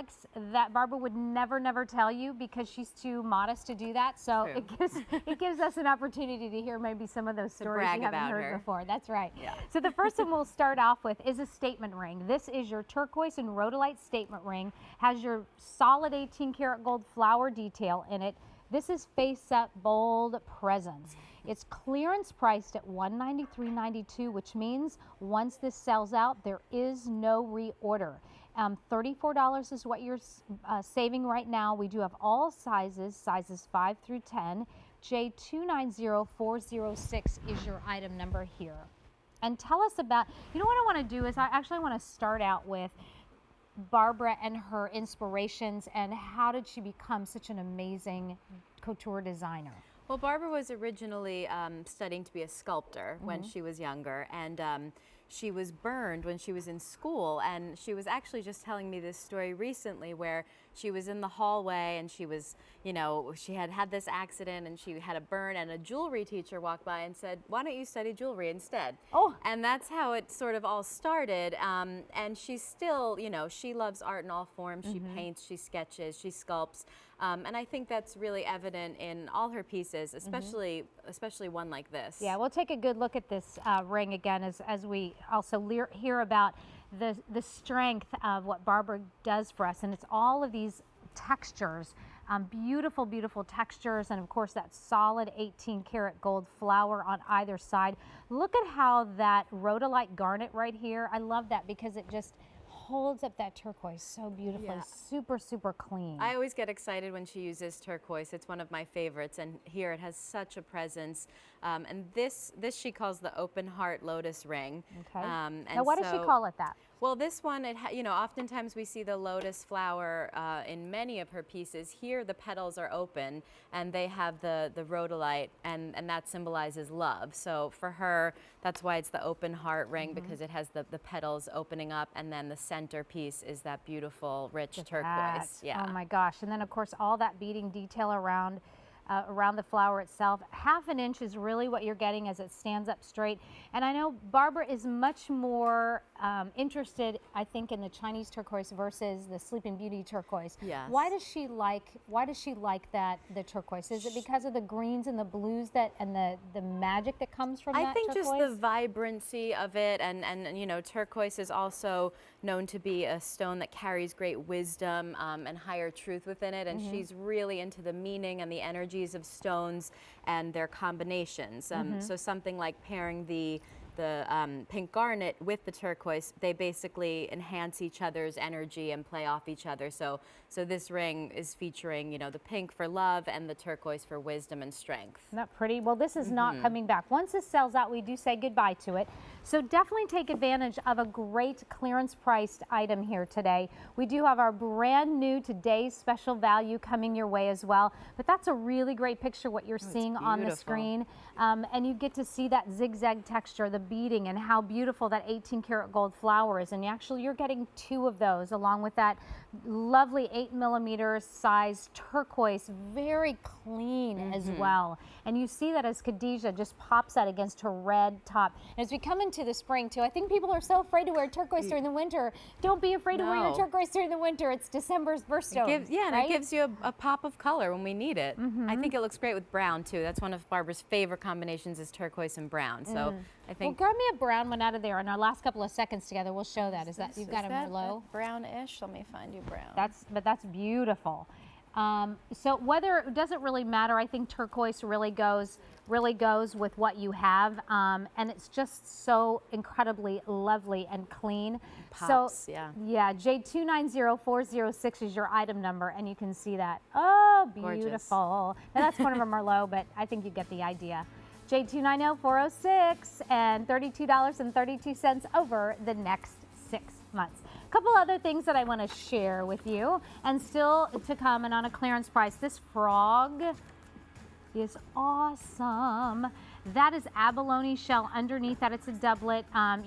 Alex, that Barbara would never tell you because she's too modest to do that. So it gives us an opportunity to hear maybe some of those stories you haven't heard before. That's right. Yeah. So the first one we'll start off with is a statement ring. This is your turquoise and rhodolite statement ring. Has your solid 18 karat gold flower detail in it. This is face up bold presence. It's clearance priced at $193.92, which means once this sells out, there is no reorder. $34 is what you're saving right now. We do have all sizes 5 through 10. J290406 is your item number here. And tell us about, you know what I want to do is I actually want to start out with Barbara and her inspirations and how did she become such an amazing couture designer? Well, Barbara was originally studying to be a sculptor when she was younger, and she was burned when she was in school, and she was actually just telling me this story recently where she was in the hallway and she was, you know, she had this accident and she had a burn, and a jewelry teacher walked by and said, why don't you study jewelry instead? Oh. And that's how it sort of all started. And she's still, you know, she loves art in all forms. She paints, she sketches, she sculpts. And I think that's really evident in all her pieces, especially one like this. Yeah, we'll take a good look at this ring again as we also hear about the strength of what Barbara does for us. And it's all of these textures, beautiful, beautiful textures, and of course that solid 18 karat gold flower on either side. Look at how that rhodolite garnet right here, I love that because it just holds up that turquoise so beautifully. Super, super clean. I always get excited when she uses turquoise. It's one of my favorites, and here it has such a presence. And this she calls the open heart lotus ring. Okay. Now why does she call it that? Well, this one, you know, oftentimes we see the lotus flower in many of her pieces. Here the petals are open and they have the rhodolite, and that symbolizes love. So for her, that's why it's the open heart ring, because it has the petals opening up, and then the centerpiece is that beautiful, rich turquoise. Yeah. Oh my gosh. And then of course all that beading detail around the flower itself. Half an inch is really what you're getting as it stands up straight. And I know Barbara is much more interested, I think, in the Chinese turquoise versus the Sleeping Beauty turquoise. Yes. Why does she like that, the turquoise? Is it because of the greens and the blues and the magic that comes from that turquoise? I think just the vibrancy of it, and you know, turquoise is also known to be a stone that carries great wisdom and higher truth within it, and she's really into the meaning and the energies of stones and their combinations. So something like pairing the pink garnet with the turquoise, they basically enhance each other's energy and play off each other. So this ring is featuring, you know, the pink for love and the turquoise for wisdom and strength. Isn't that pretty? Well, this is not coming back. Once this sells out, we do say goodbye to it. So definitely take advantage of a great clearance priced item here today. We do have our brand new today's special value coming your way as well. But that's a really great picture, what you're seeing on the screen. And you get to see that zigzag texture, the beading, and how beautiful that 18 karat gold flower is. And you're getting 2 of those along with that lovely 8mm size turquoise, very clean as well. And you see that as Khadijah just pops that against her red top. And as we come into the spring too, I think people are so afraid to wear turquoise during the winter. Don't be afraid to wear your turquoise during the winter. It's December's birthstone. And it gives you a pop of color when we need it. I think it looks great with brown too. That's one of Barbara's favorite combinations, is turquoise and brown. So I think. Well, grab me a brown one out of there. In our last couple of seconds together, we'll show that. You've got them low? Brownish. Let me find you brown. That's beautiful. So whether it doesn't really matter. I think turquoise really goes with what you have, and it's just so incredibly lovely and clean. Pops, so yeah, J290406 is your item number, and you can see that. Oh, beautiful. Now that's one of them are low, but I think you get the idea. J290406 and $32.32 over the next 6 months. A couple other things that I want to share with you, and still to come and on a clearance price. This frog is awesome. That is abalone shell underneath that. It's a doublet. You're